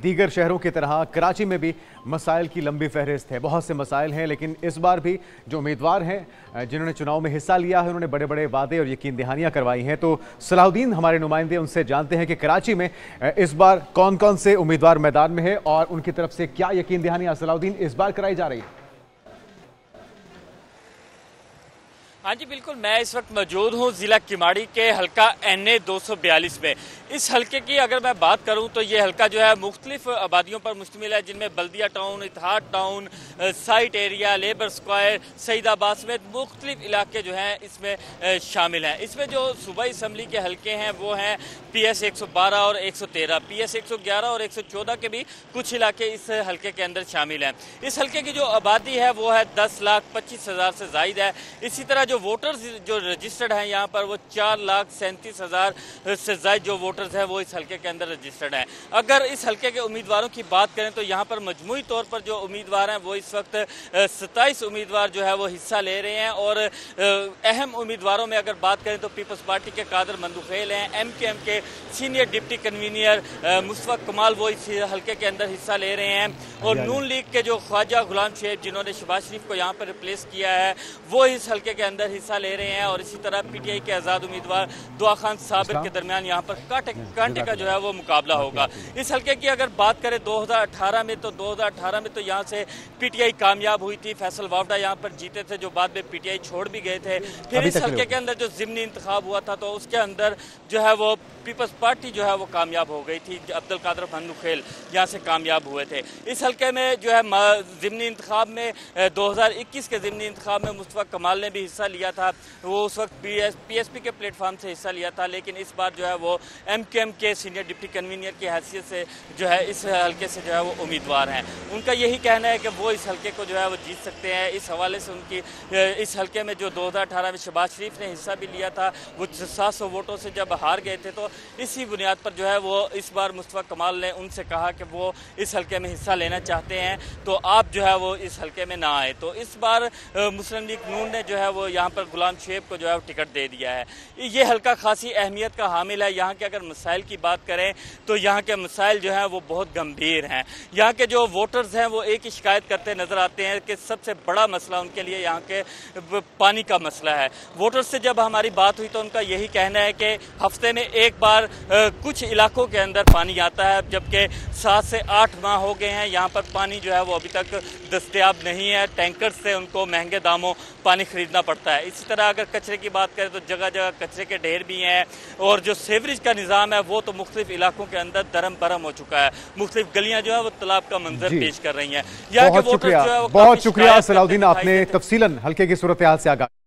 दीगर शहरों की तरह कराची में भी मसाइल की लंबी फहरिस्त है। बहुत से मसाइल हैं, लेकिन इस बार भी जो उम्मीदवार हैं जिन्होंने चुनाव में हिस्सा लिया है, उन्होंने बड़े बड़े वादे और यकीन दहानियां करवाई हैं। तो सलाहुद्दीन हमारे नुमाइंदे, उनसे जानते हैं कि कराची में इस बार कौन कौन से उम्मीदवार मैदान में है और उनकी तरफ से क्या यकीन दहानियां सलाहुद्दीन इस बार कराई जा रही है। हाँ जी बिल्कुल, मैं इस वक्त मौजूद हूँ ज़िला किमाड़ी के हल्का NA 242 में। इस हल्के की अगर मैं बात करूँ तो ये हल्का जो है मुख्तलिफ आबादियों पर मुश्तमिल है, जिनमें Baldia town, Ittehad town, site area, labour square, Saeedabad समेत मुख्तलिफ इलाके जो हैं इसमें शामिल हैं। इसमें जो सूबाई असम्बली के हल्के हैं वो हैं PS 112 और 113, PS 111 और 114 के भी कुछ इलाके इस हल्के के अंदर शामिल हैं। इस हल्के की जो आबादी है वो है 10,25,000 से ज़ायद है। इसी तरह जो वोटर्स जो रजिस्टर्ड हैं यहाँ पर वो 4,37,000 से ज़ायद जो वोटर्स हैं वो इस हल्के के अंदर रजिस्टर्ड हैं। अगर इस हल्के के उम्मीदवारों की बात करें तो यहाँ पर मजमूई तौर पर जो उम्मीदवार हैं वो इस वक्त 27 उम्मीदवार जो है वो हिस्सा ले रहे हैं। और अहम उम्मीदवारों में अगर बात करें तो पीपल्स पार्टी के कादर मंदुखेल हैं, MKM के सीनियर डिप्टी कन्वीनियर मुस्तफा कमाल वो इस हल्के के अंदर हिस्सा ले रहे हैं। और नून लीग के जो ख्वाजा गुलाम शेख जिन्होंने शहबाज शरीफ को यहाँ पर रिप्लेस किया है वो इस हल्के के अंदर हिस्सा ले रहे हैं। और इसी तरह PTI के आज़ाद उम्मीदवार दुआ खान साबिर के दरमियान यहाँ पर कांटे का जो है वो मुकाबला होगा। इस हल्के की अगर बात करें 2018 में तो यहाँ से PTI कामयाब हुई थी, फैसल वावडा यहाँ पर जीते थे जो बाद में PTI छोड़ भी गए थे। फिर इस हल्के के अंदर जो ज़िमनी इंतखाब हुआ था तो उसके अंदर जो है वो पीपल्स पार्टी जो है वो कामयाब हो गई थी, अब्दुल कादर मंदुखेल यहाँ से कामयाब हुए थे। इस हल्के में जो है ज़िमनी इंतखाब में 2021 के ज़िमनी इंतखाब में मुस्तफा कमाल ने भी हिस्सा लिया था। वो उस वक्त PSP के प्लेटफॉर्म से हिस्सा लिया था, लेकिन इस बार जो है वो MKM के सीनियर डिप्टी कन्वीनियर की हैसियत से जो है इस हल्के से जो है वो उम्मीदवार हैं। उनका यही कहना है कि वो इस हल्के को जो है वो जीत सकते हैं। इस हवाले से उनकी इस हल्के में जो 2018 में शहबाज शरीफ ने हिस्सा भी लिया था वो 700 वोटों से जब हार गए थे, तो इसी बुनियाद पर जो है वो इस बार मुस्तफा कमाल ने उनसे कहा कि वो इस हल्के में हिस्सा लेना चाहते हैं तो आप जो है वो इस हल्के में ना आए। तो इस बार मुस्लिम लीग नून ने जो है वो यहाँ पर गुलाम शेख को जो है वो टिकट दे दिया है। ये हल्का खासी अहमियत का हामिल है। यहाँ के अगर मसाइल की बात करें तो यहाँ के मसाइल जो हैं वो बहुत गंभीर हैं। यहाँ के जो वोटर्स हैं वो एक ही शिकायत करते नज़र आते हैं कि सबसे बड़ा मसला उनके लिए यहाँ के पानी का मसला है। वोटर्स से जब हमारी बात हुई तो उनका यही कहना है कि हफ्ते में एक बार कुछ इलाकों के अंदर पानी आता है, जबकि 7 से 8 माह हो गए हैं यहाँ पर पानी जो है वो अभी तक दस्तयाब नहीं है। टैंकर से उनको महंगे दामों पानी खरीदना पड़ता है। इसी तरह अगर कचरे की बात करें तो जगह जगह कचरे के ढेर भी हैं और जो सीवरेज का निज़ाम है वो तो मुख्तलिफ इलाकों के अंदर दरम बरम हो चुका है। मुख्तलिफ गलियां जो है वो तालाब का मंजर पेश कर रही हैं। यहाँ के वोटर्स जो है वो बहुत शुक्रिया सलाहुद्दीन, आपने तफसीलन हल्के की सूरत हाल से आगाह